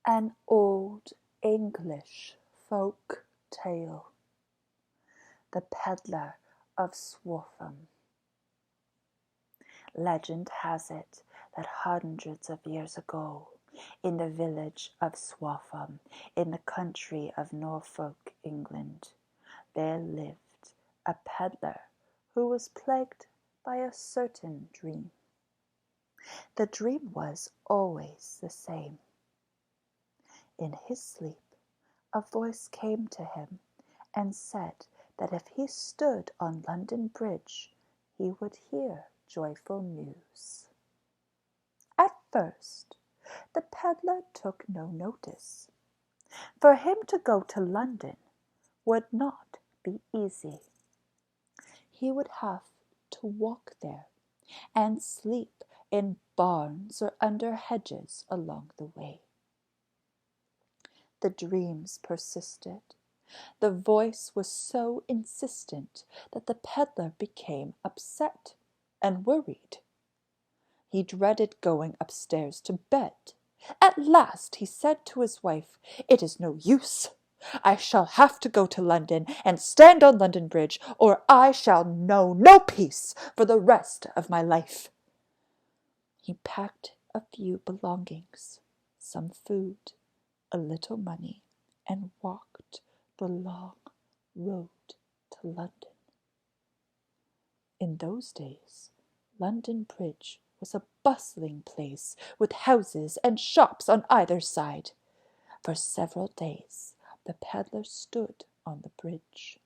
An old English folk tale. The Pedlar of Swaffham. Legend has it that hundreds of years ago, in the village of Swaffham, in the country of Norfolk, England, there lived a pedlar who was plagued by a certain dream. The dream was always the same. In his sleep, a voice came to him and said that if he stood on London Bridge, he would hear joyful news. At first, the pedlar took no notice. For him to go to London would not be easy. He would have to walk there and sleep in barns or under hedges along the way. The dreams persisted. The voice was so insistent that the pedlar became upset and worried. He dreaded going upstairs to bed. At last he said to his wife, "It is no use. I shall have to go to London and stand on London Bridge, or I shall know no peace for the rest of my life." He packed a few belongings, some food, a little money, and walked the long road to London. In those days, London Bridge was a bustling place with houses and shops on either side. For several days, the pedlar stood on the bridge,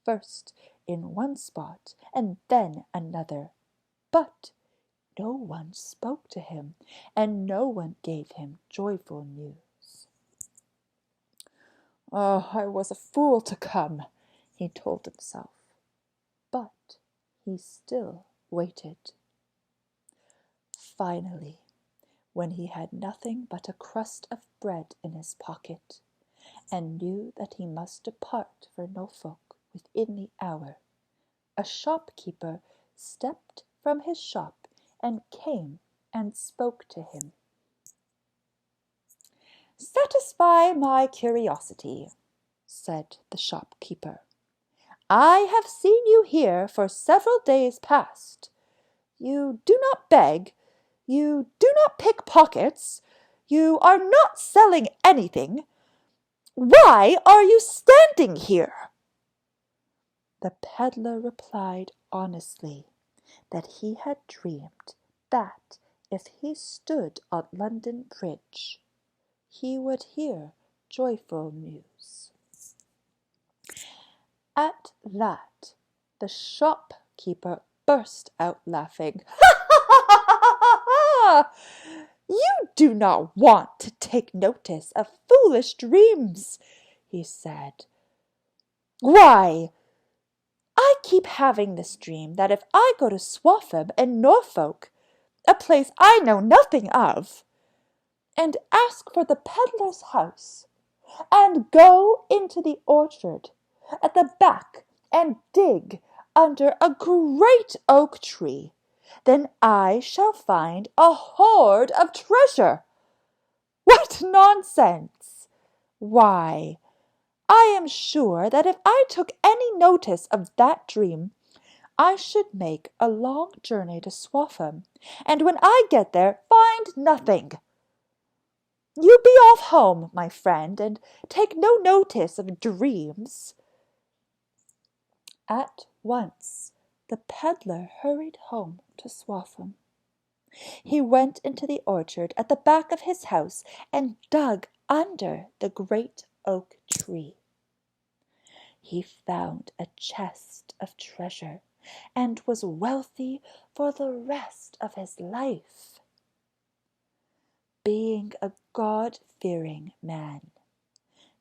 first in one spot and then another, but no one spoke to him, and no one gave him joyful news. "Oh, I was a fool to come," he told himself, but he still waited. Finally, when he had nothing but a crust of bread in his pocket, and knew that he must depart for Norfolk within the hour, a shopkeeper stepped from his shop and came and spoke to him. "Satisfy my curiosity," said the shopkeeper. "I have seen you here for several days past. You do not beg, you do not pick pockets, you are not selling anything. Why are you standing here?" The pedlar replied honestly that he had dreamed that if he stood on London Bridge, he would hear joyful news. At that, the shopkeeper burst out laughing. "You do not want to take notice of foolish dreams," he said. "Why, I keep having this dream that if I go to Swaffham in Norfolk, a place I know nothing of, and ask for the pedlar's house, and go into the orchard at the back and dig under a great oak tree, then I shall find a hoard of treasure. What nonsense! Why, I am sure that if I took any notice of that dream, I should make a long journey to Swaffham, and when I get there find nothing. You be off home, my friend, and take no notice of dreams." At once the pedlar hurried home to Swaffham. He went into the orchard at the back of his house and dug under the great oak tree. He found a chest of treasure and was wealthy for the rest of his life. Being a God-fearing man,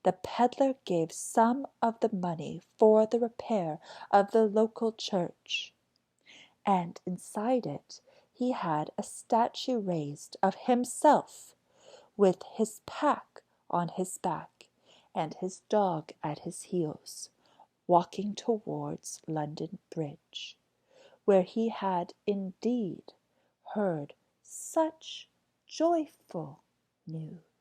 the pedlar gave some of the money for the repair of the local church, and inside it he had a statue raised of himself, with his pack on his back and his dog at his heels, walking towards London Bridge, where he had indeed heard such joyful news.